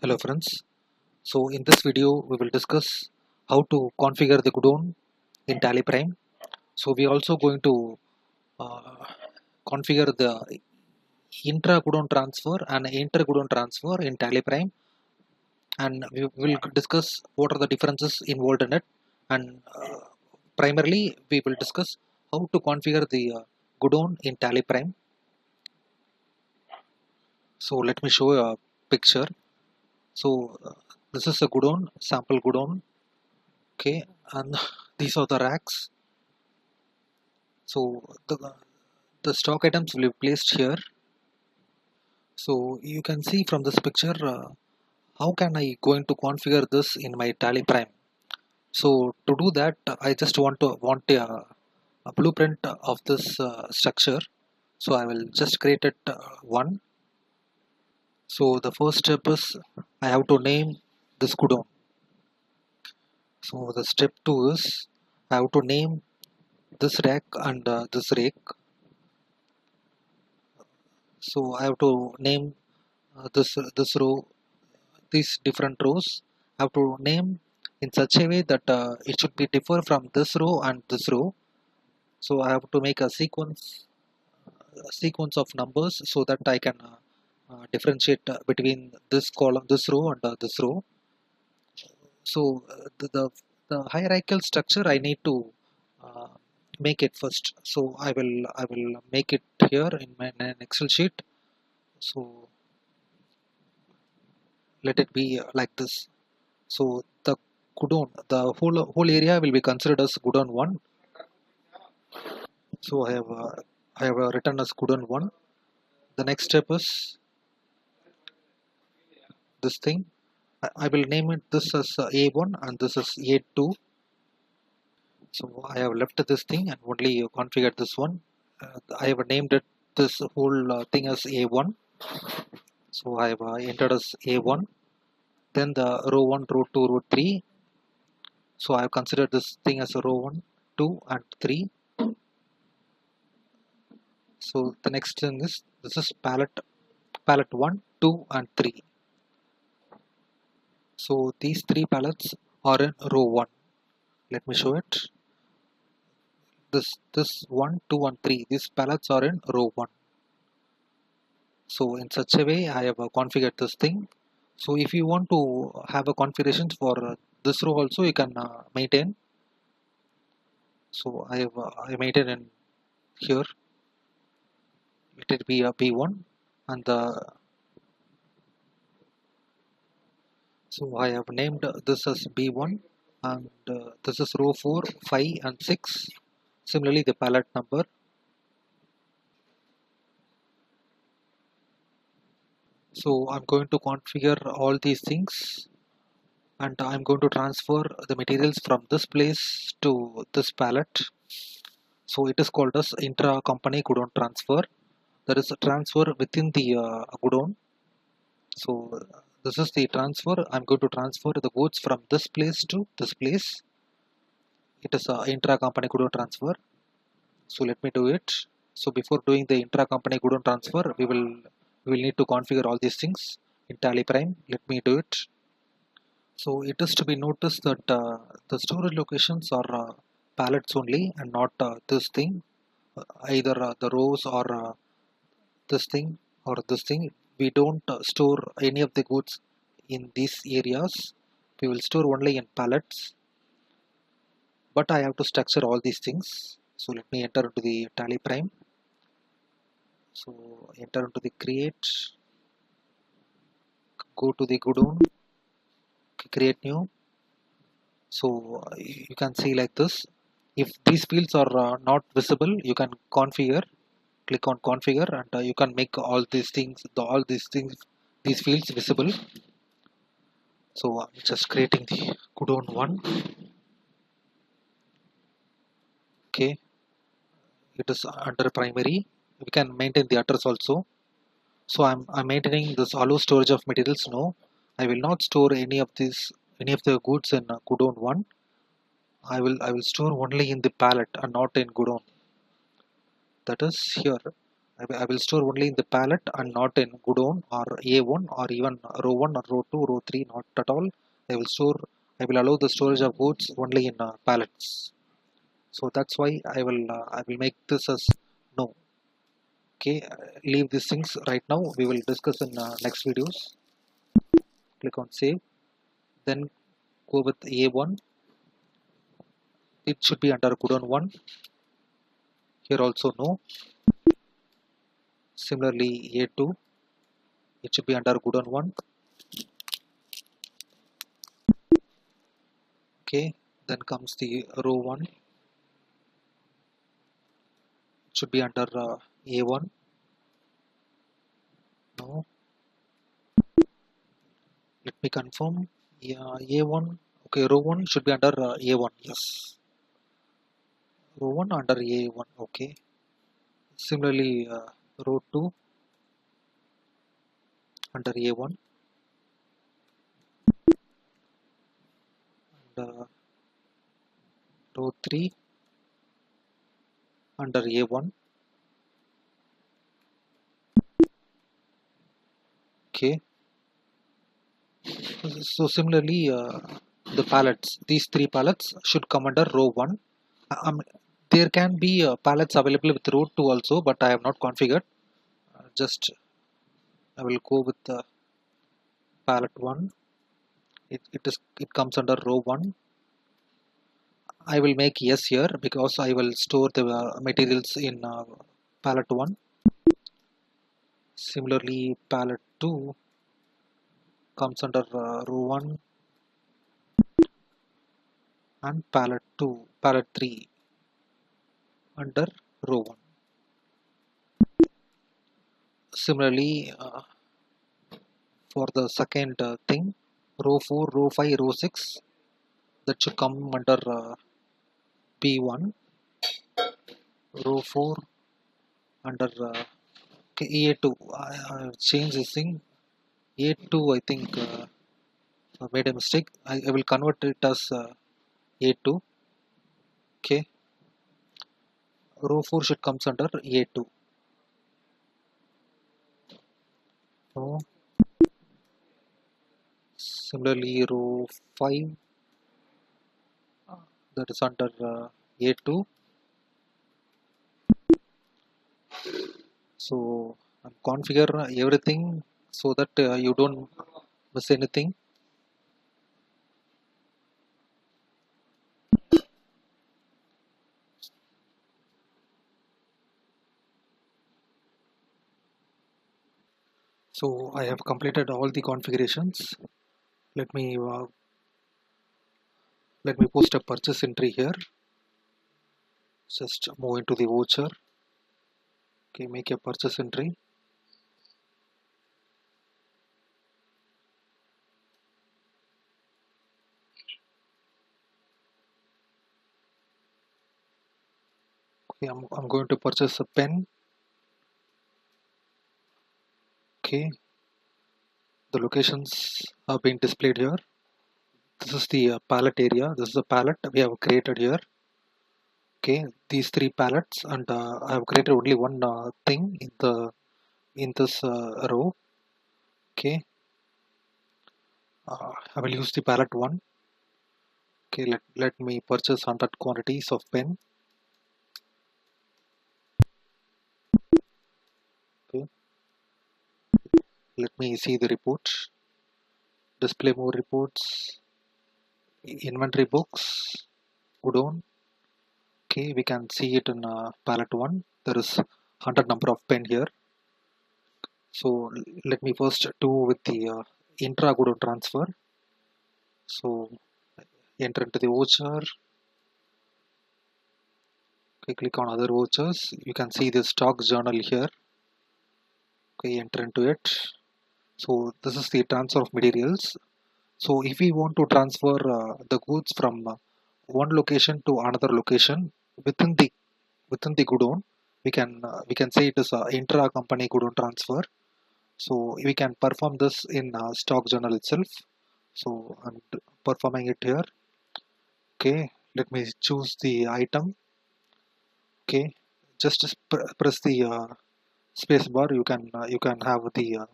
Hello friends. So in this video we will discuss how to configure the Godown in Tally Prime. So we are also going to uh, configure the intra Godown transfer and inter Godown transfer in Tally Prime, and we will discuss what are the differences involved in it, and primarily we will discuss how to configure the Godown in Tally Prime. So let me show you a picture. So this is a Godown, sample Godown. Okay, and these are the racks. So the stock items will be placed here. So you can see from this picture how can I going to configure this in my Tally Prime. So to do that I just want a blueprint of this structure. So I will just create it one. So the first step is I have to name this Godown. So the step 2 is I have to name this rack and this rake. So I have to name this row, these different rows. I have to name in such a way that it should be differ from this row and this row. So I have to make a sequence of numbers so that I can differentiate between this column, this row, and this row. So the hierarchical structure I need to uh, make it first. So I will make it here in my in an Excel sheet. So let it be like this. So the Godown, the whole area will be considered as Godown 1. So I have written as Godown 1. The next step is this thing. I will name it this as A1 and this is A2. So I have left this thing and only configured this one. I have named it this whole thing as A1. So I have entered as A1. Then the row 1, row 2, row 3. So I have considered this thing as a row 1, 2 and 3. So the next thing is this is palette 1, 2 and 3. So these three palettes are in row 1. Let me show it. This 1, 2 and 3, these palettes are in row 1. So in such a way I have configured this thing. So if you want to have a configuration for this row also, you can maintain. So I maintain in here. Let it be a B1 and so I have named this as B1 and this is row 4, 5 and 6. Similarly the palette number. So I'm going to configure all these things and I'm going to transfer the materials from this place to this palette. So it is called as intra company Godown transfer. There is a transfer within the Godown. So this is the transfer. I'm going to transfer the goods from this place to this place. It is a intra company Godown transfer. So let me do it. So before doing the intra company Godown transfer, we will need to configure all these things in Tally Prime. Let me do it. So it is to be noticed that the storage locations are pallets only and not this thing, either the rows or this thing or this thing. We don't store any of the goods in these areas. We will store only in pallets. But I have to structure all these things. So let me enter into the Tally Prime. So enter into the create, go to the Godown, create new. So you can see like this. If these fields are not visible, you can configure. Click on configure, and you can make all these things, these fields visible. So I'm just creating the Godown 1. Okay, it is under primary. We can maintain the address also. So I'm maintaining this allow storage of materials. No, I will not store any of the goods in Godown 1. I will store only in the pallet and not in Godown. That is here. I will store only in the pallet and not in Godown or A1 or even row 1 or row 2, row 3, not at all. I will allow the storage of goods only in pallets. So that's why I will make this as no. Okay, leave these things right now. We will discuss in next videos. Click on save. Then go with A1. It should be under Godown 1. Here also no. Similarly A2. It should be under Godown 1. Okay, then comes the row 1. It should be under A1. No. Let me confirm. Yeah, A1. Okay, row 1 should be under A1. Yes. Row 1 under A1. Okay. Similarly, row 2 under A1. And row 3 under A1. Okay. So similarly, the pallets, these three pallets should come under row 1. There can be pallets available with row 2 also, but I have not configured. Just I will go with the pallet 1. It comes under row 1. I will make yes here because I will store the materials in pallet 1. Similarly, pallet 2 comes under row 1 and pallet 3 under row 1. Similarly, for the second thing, row 4, row 5, row 6, that should come under B1. Row 4 under A2. I changed this thing. A2, I think I made a mistake. I will convert it as A2. Okay. Row 4 should comes under A2. No. Similarly, row 5 that is under A2. So I'm configure everything so that you don't miss anything. So I have completed all the configurations. Let me post a purchase entry here. Just move into the voucher. Okay, make a purchase entry. Okay, I'm going to purchase a pen. Okay, the locations are being displayed here. This is the palette area. This is a palette we have created here. Okay, these three palettes, and I have created only one thing in this row. Okay, I will use the palette 1. Okay, let me purchase 100 quantities of pen. Okay, let me see the report. Display more reports. Inventory books. Godown. Okay, we can see it in palette 1. There is 100 number of pen here. So let me first do with the Intra Godown transfer. So enter into the voucher. Okay, click on other vouchers. You can see the stock journal here. Okay, enter into it. So this is the transfer of materials. So if we want to transfer the goods from one location to another location within the Godown, we can say it is a intra company Godown transfer. So we can perform this in stock journal itself. So I'm performing it here. Okay, let me choose the item. Okay, just press the space bar, you can have the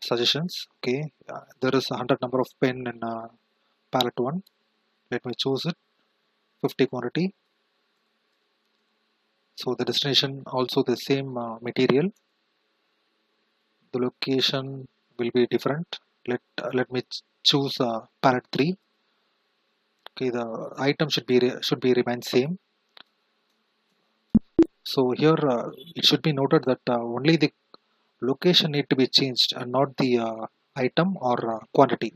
suggestions. Okay, there is 100 number of pen in palette 1. Let me choose it, 50 quantity. So the destination also the same material, the location will be different. Let me choose palette 3. Okay, the item should be remain same. So here it should be noted that only the location need to be changed and not the item or quantity.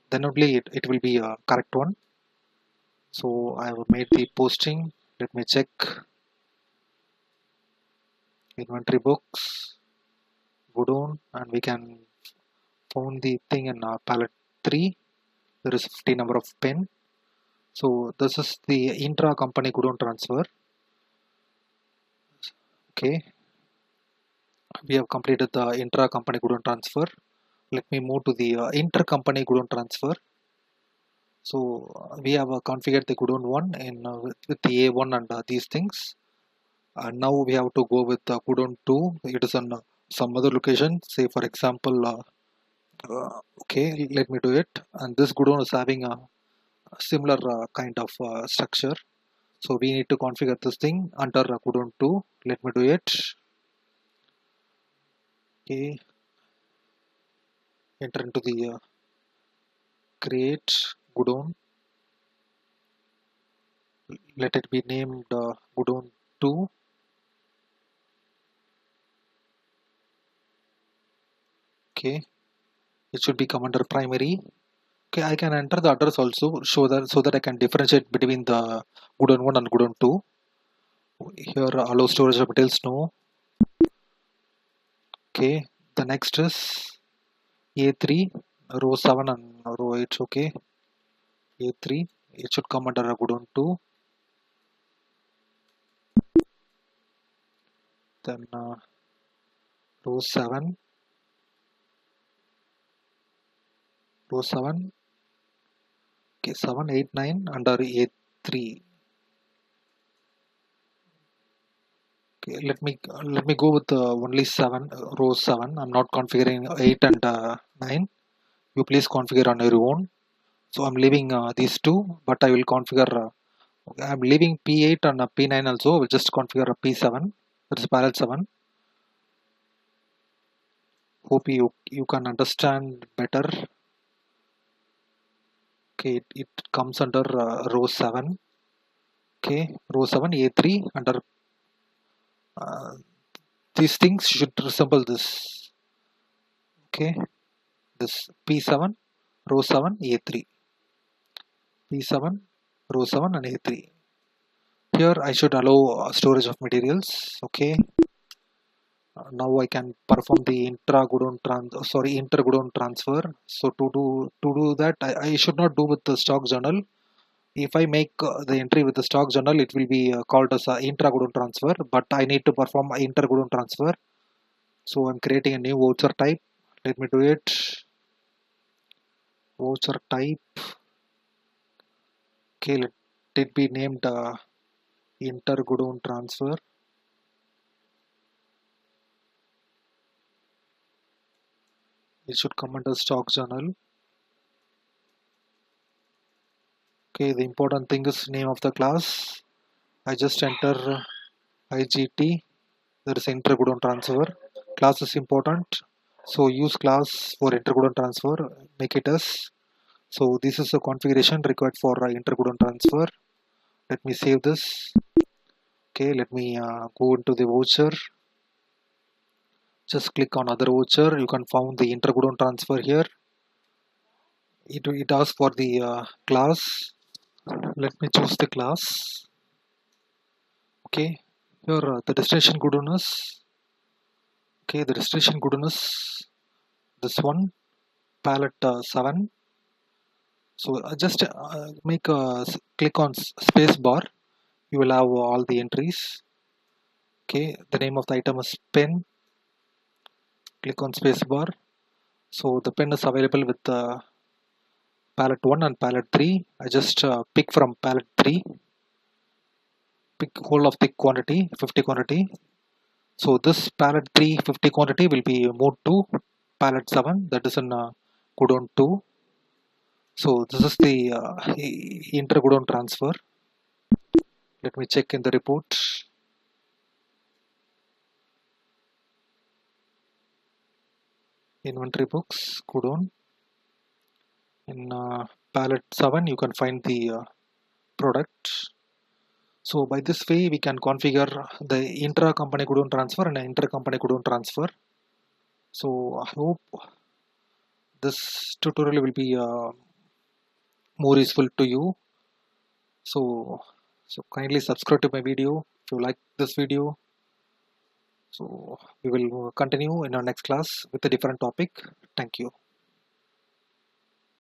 Then only it will be a correct one. So I have made the posting. Let me check inventory books, Godown, and we can found the thing in palette 3. There is 50 number of pen. So this is the intra company Godown transfer. Okay, we have completed the intra company Godown transfer. Let me move to the intercompany Godown transfer. So we have configured the Godown 1 in with the A1 and these things. And now we have to go with Godown 2. It is on some other location. Say for example, okay, let me do it. And this Godown is having a similar kind of structure. So we need to configure this thing under Godown 2. Let me do it. Okay, enter into the create Godown. Let it be named Godown 2. Okay, it should become under primary. Okay, I can enter the address also so that I can differentiate between the Godown 1 and Godown 2. Here allow storage of details no. Okay, the next is A3 row 7 and row 8. Okay, A3 it should come under Godown 2. Then row 7, row 7. Okay, 7, 8, 9 under A3. Okay, let me go with only 7 row 7. I'm not configuring 8 and 9. You please configure on your own. So I'm leaving these two, but I will configure. Okay, I'm leaving P8 and P9 also. We'll just configure a P7. That is parallel 7. Hope you can understand better. Okay, it comes under row 7. Okay, row 7 A3 under uh, these things should resemble this. Okay, this P7 row 7 A3. P7 row 7 and A3. Here I should allow storage of materials. Okay. Now I can perform the inter Godown transfer. So to do that, I should not do with the stock journal. If I make the entry with the stock journal, it will be called as intra Godown transfer. But I need to perform inter Godown transfer. So I'm creating a new voucher type. Let me do it. Voucher type. Okay, let it be named inter Godown transfer. It should come under stock journal. Okay, the important thing is name of the class. I just enter IGT. There is Intra Godown transfer. Class is important. So use class for Intra Godown transfer. Make it as. So this is the configuration required for Intra Godown transfer. Let me save this. Okay, let me go into the voucher. Just click on other voucher. You can find the Intra Godown transfer here. It asks for the class. Let me choose the class. Okay, here the destination Godown is. Okay, the destination Godown is this one, palette 7. So just make a click on space bar. You will have all the entries. Okay, the name of the item is pen. Click on space bar. So the pen is available with palette 1 and palette 3. I just pick from palette 3. Pick whole of the quantity, 50 quantity. So this pallet 350 quantity will be moved to pallet 7, that is in Godown 2. So this is the inter Godown transfer. Let me check in the report. Inventory books, Godown. In pallet 7 you can find the product. So by this way we can configure the intra company Godown transfer and inter company Godown transfer. So I hope this tutorial will be more useful to you. So kindly subscribe to my video if you like this video. So we will continue in our next class with a different topic. Thank you.